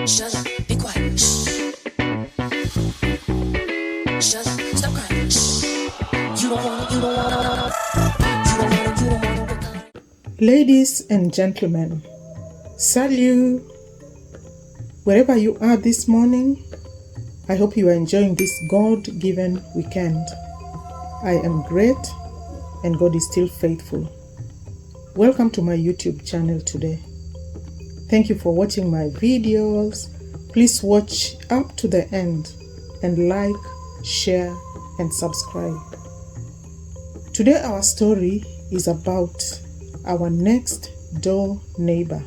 Shut up, be quiet. Shh. Shut up, stop crying. Shh. You don't wanna, you don't wanna, you don't wanna, you don't wanna. Ladies and gentlemen, salut! Wherever you are this morning, I hope you are enjoying this God-given weekend. I am great and God is still faithful. Welcome to my YouTube channel today. Thank you for watching my videos. Please watch up to the end and like, share and subscribe. Today our story is about our next door neighbor,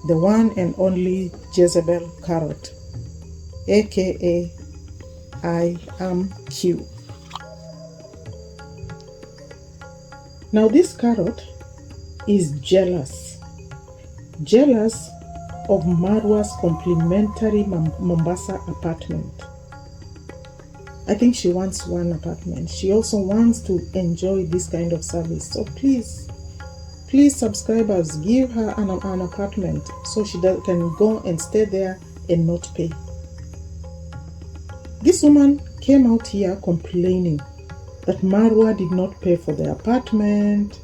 the one and only Jezebel Carrot, aka I am Q. Now this carrot is jealous of Marwa's complimentary Mombasa apartment. I think she wants one apartment. She also wants to enjoy this kind of service. So please subscribers, give her an apartment so she can go and stay there and not pay. This woman came out here complaining that Marwa did not pay for the apartment,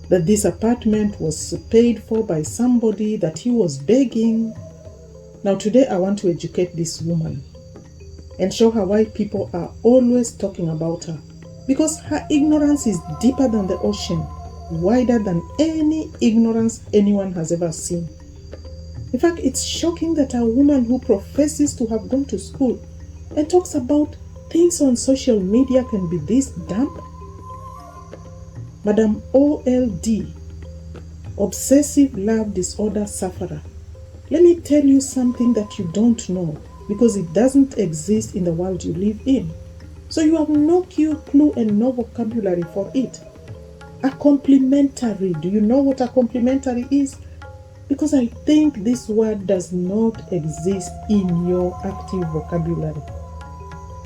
that this apartment was paid for by somebody, that he was begging. Now today I want to educate this woman and show her why people are always talking about her, because her ignorance is deeper than the ocean, wider than any ignorance anyone has ever seen. In fact, it's shocking that a woman who professes to have gone to school and talks about things on social media can be this dumb. Madam OLD, obsessive love disorder sufferer. Let me tell you something that you don't know, because it doesn't exist in the world you live in. So you have no clue and no vocabulary for it. A complimentary. Do you know what a complimentary is? Because I think this word does not exist in your active vocabulary.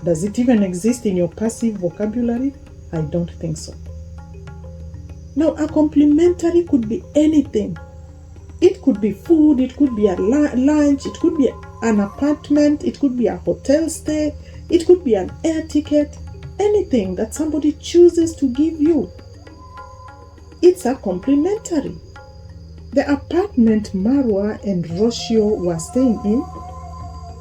Does it even exist in your passive vocabulary? I don't think so. Now, a complimentary could be anything. It could be food, it could be a lunch, it could be an apartment, it could be a hotel stay, it could be an air ticket, anything that somebody chooses to give you. It's a complimentary. The apartment Marwa and Roshio were staying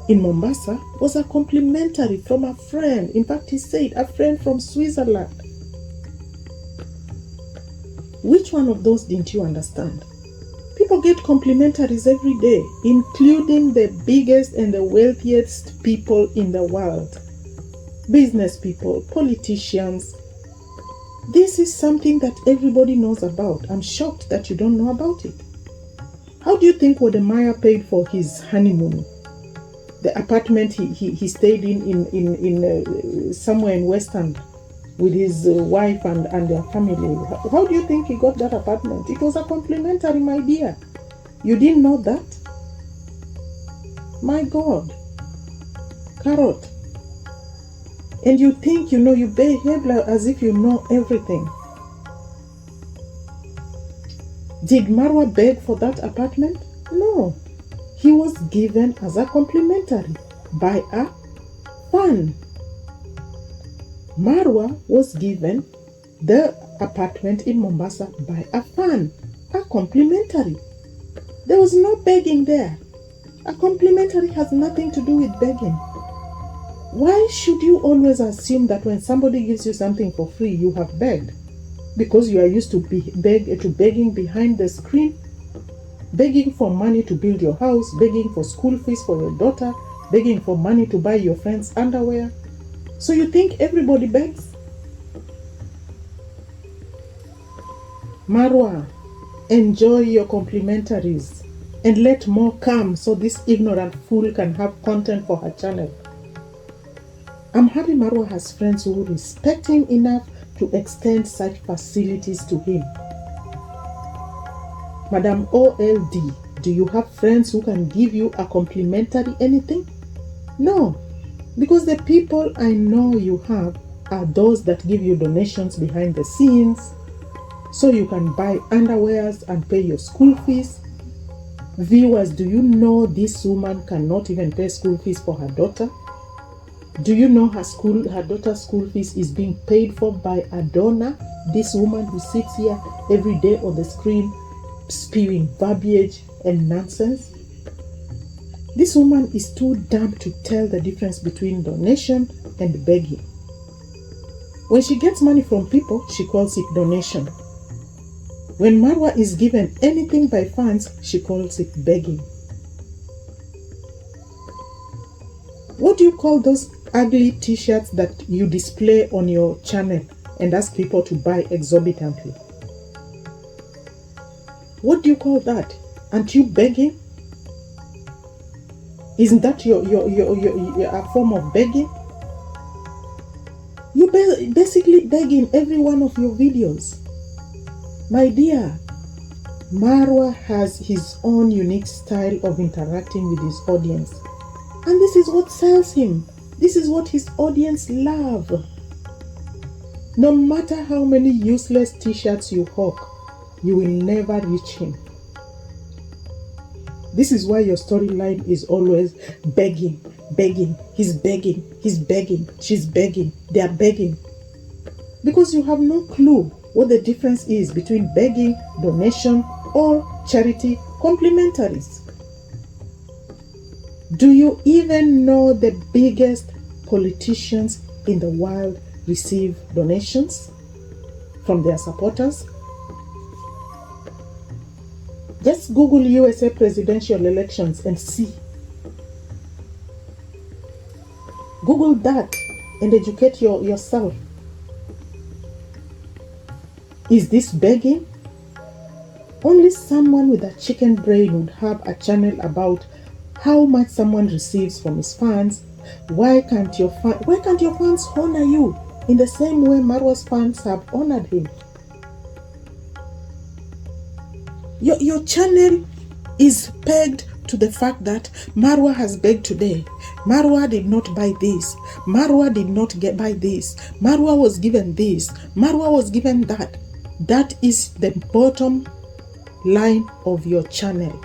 in Mombasa was a complimentary from a friend. In fact, he said a friend from Switzerland. Which one of those didn't you understand? People get complimentaries every day, including the biggest and the wealthiest people in the world. Business people, politicians. This is something that everybody knows about. I'm shocked that you don't know about it. How do you think Wodemaya paid for his honeymoon? The apartment he stayed in somewhere in Western with his wife and their family. How do you think he got that apartment? It was a complimentary, my dear. You didn't know that? My God. Carrot. And you think you know, you behave as if you know everything. Did Marwa beg for that apartment? No. He was given as a complimentary by a fan. Marwa was given the apartment in Mombasa by a fan, a complimentary. There was no begging there. A complimentary has nothing to do with begging. Why should you always assume that when somebody gives you something for free, you have begged? Because you are used to begging behind the screen, begging for money to build your house, begging for school fees for your daughter, begging for money to buy your friend's underwear. So you think everybody begs? Marwa, enjoy your complimentaries and let more come so this ignorant fool can have content for her channel. I'm happy Marwa has friends who respect him enough to extend such facilities to him. Madam OLD, do you have friends who can give you a complimentary anything? No. Because the people I know you have are those that give you donations behind the scenes so you can buy underwears and pay your school fees. Viewers, do you know this woman cannot even pay school fees for her daughter? Do you know her daughter's school fees is being paid for by a donor? This woman who sits here every day on the screen spewing verbiage and nonsense. This woman is too dumb to tell the difference between donation and begging. When she gets money from people, she calls it donation. When Marwa is given anything by fans, she calls it begging. What do you call those ugly t-shirts that you display on your channel and ask people to buy exorbitantly? What do you call that? Aren't you begging? Isn't that your a form of begging? You're basically begging every one of your videos. My dear, Marwa has his own unique style of interacting with his audience. And this is what sells him. This is what his audience love. No matter how many useless t-shirts you hawk, you will never reach him. This is why your storyline is always begging, begging, he's begging, she's begging, they are begging. Because you have no clue what the difference is between begging, donation, or charity complimentaries. Do you even know the biggest politicians in the world receive donations from their supporters? Just Google USA presidential elections and see. Google that and educate yourself. Is this begging? Only someone with a chicken brain would have a channel about how much someone receives from his fans. Why can't your fans honor you in the same way Marwa's fans have honored him? Your channel is pegged to the fact that Marwa has begged today. Marwa did not buy this. Marwa did not buy this. Marwa was given this. Marwa was given that. That is the bottom line of your channel.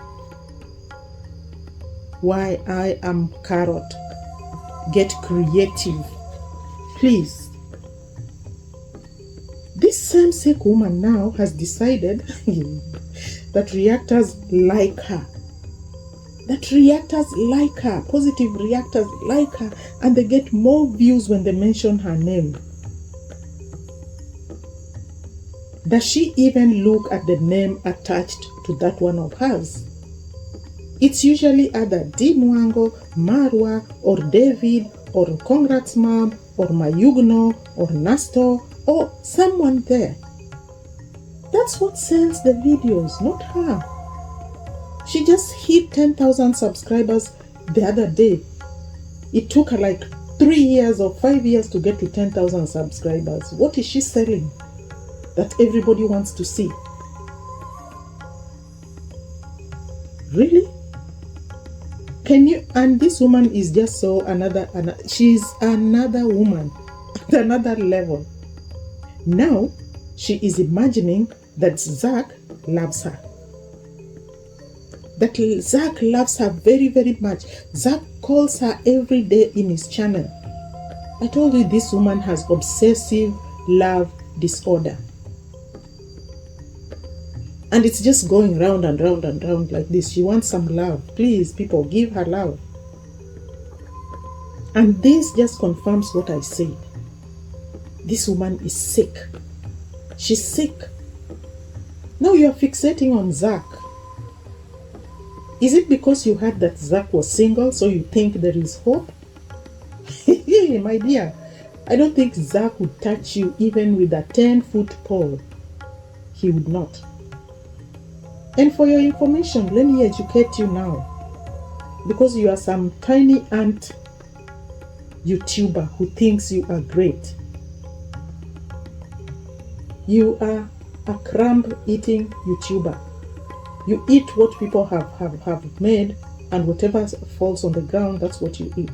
Why I am Carrot. Get creative. Please. This same sick woman now has decided that reactors like her. That reactors like her. Positive reactors like her. And they get more views when they mention her name. Does she even look at the name attached to that one of hers? It's usually either D. Mwango, Marwa, or David, or Congrats Mom, or Mayugno, or Nastor, or someone there. That's what sells the videos, not her. She just hit 10,000 subscribers the other day. It took her like 3 years or 5 years to get to 10,000 subscribers. What is she selling that everybody wants to see? Really? Can you? And this woman is just so she's another woman at another level. Now she is imagining that Zach loves her. That Zach loves her very, very much. Zach calls her every day in his channel. I told you this woman has obsessive love disorder. And it's just going round and round and round like this. She wants some love. Please, people, give her love. And this just confirms what I said. This woman is sick. She's sick. Now you are fixating on Zach. Is it because you heard that Zach was single, so you think there is hope? My dear, I don't think Zach would touch you even with a 10-foot pole. He would not. And for your information, let me educate you now. Because you are some tiny ant YouTuber who thinks you are great. You are a crumb-eating YouTuber. You eat what people have made, and whatever falls on the ground, that's what you eat.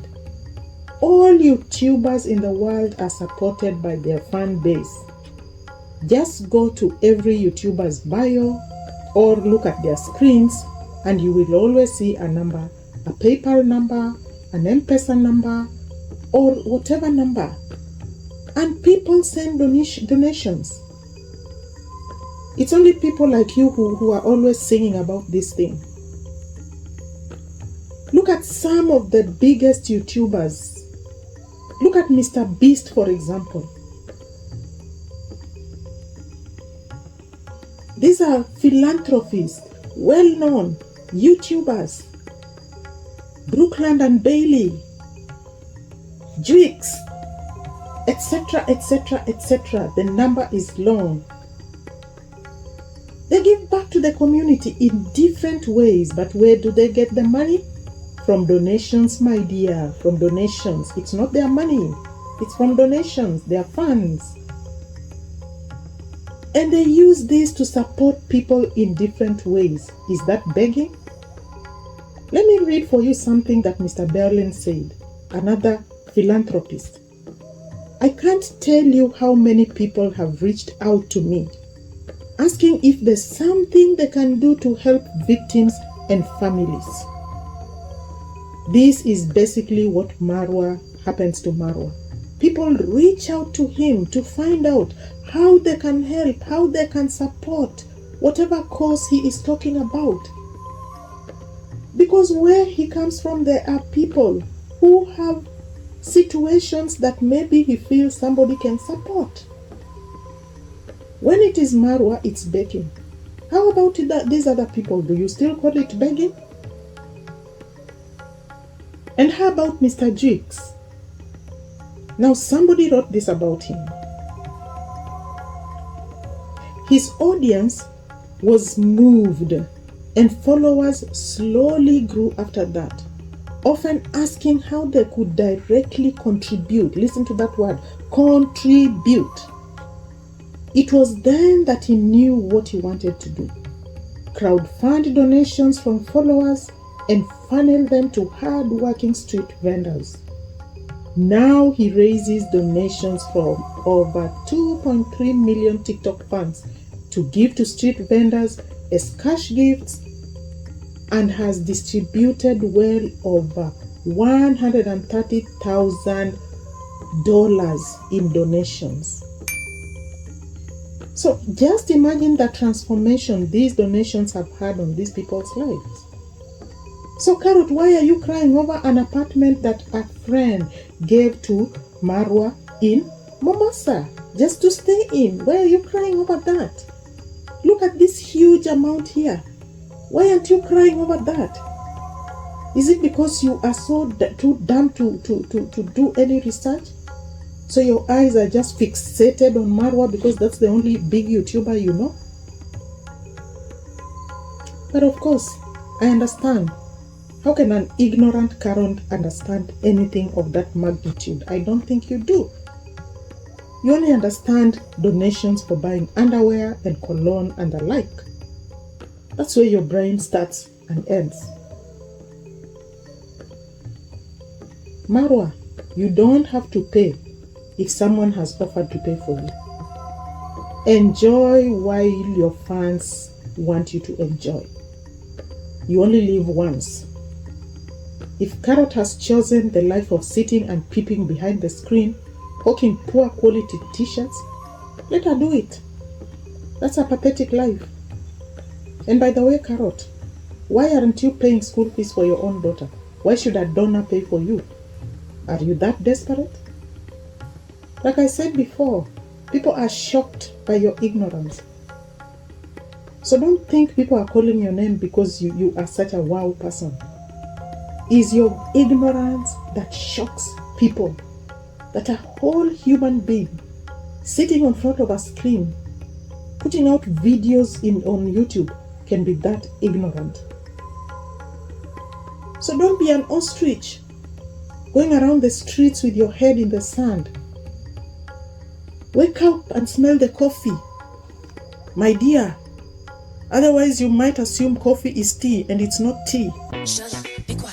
All YouTubers in the world are supported by their fan base. Just go to every YouTuber's bio or look at their screens and you will always see a number, a PayPal number, an M-Pesa number, or whatever number. And people send donations. It's only people like you who are always singing about this thing. Look at some of the biggest YouTubers. Look at Mr. Beast, for example. These are philanthropists, well-known YouTubers. Brookland and Bailey, Jwix, etc., etc., etc. The number is long. They give back to the community in different ways, but where do they get the money? From donations, my dear, from donations. It's not their money, it's from donations, their funds. And they use this to support people in different ways. Is that begging? Let me read for you something that Mr. Berlin said, another philanthropist. I can't tell you how many people have reached out to me, asking if there's something they can do to help victims and families. This is basically what Marwa happens to Marwa. People reach out to him to find out how they can help, how they can support whatever cause he is talking about. Because where he comes from, there are people who have situations that maybe he feels somebody can support. When it is Marwa, it's begging. How about these other people? Do you still call it begging? And how about Mr. Jwix? Now somebody wrote this about him. His audience was moved and followers slowly grew after that, often asking how they could directly contribute. Listen to that word, contribute. It was then that he knew what he wanted to do. Crowdfund donations from followers and funnel them to hard-working street vendors. Now he raises donations from over 2.3 million TikTok fans to give to street vendors as cash gifts and has distributed well over $130,000 in donations. So just imagine the transformation these donations have had on these people's lives. So Carrot, why are you crying over an apartment that a friend gave to Marwa in Mombasa just to stay in? Why are you crying over that? Look at this huge amount here. Why aren't you crying over that? Is it because you are so too dumb to do any research? So your eyes are just fixated on Marwa because that's the only big YouTuber you know? But of course, I understand. How can an ignorant Carrot understand anything of that magnitude? I don't think you do. You only understand donations for buying underwear and cologne and the like. That's where your brain starts and ends. Marwa, you don't have to pay if someone has offered to pay for you. Enjoy while your fans want you to enjoy. You only live once. If Carrot has chosen the life of sitting and peeping behind the screen, hawking poor quality t-shirts, let her do it. That's a pathetic life. And by the way, Carrot, why aren't you paying school fees for your own daughter? Why should a donor pay for you? Are you that desperate? Like I said before, people are shocked by your ignorance. So don't think people are calling your name because you are such a wow person. It's your ignorance that shocks people. That a whole human being sitting in front of a screen, putting out videos on YouTube can be that ignorant. So don't be an ostrich going around the streets with your head in the sand. Wake up and smell the coffee, my dear. Otherwise you might assume coffee is tea and it's not tea.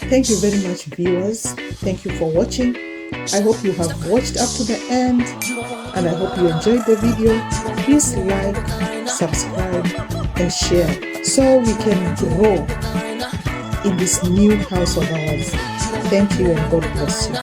Thank you very much, viewers. Thank you for watching. I hope you have watched up to the end and I hope you enjoyed the video. Please like, subscribe and share so we can grow in this new house of ours. Thank you and God bless you.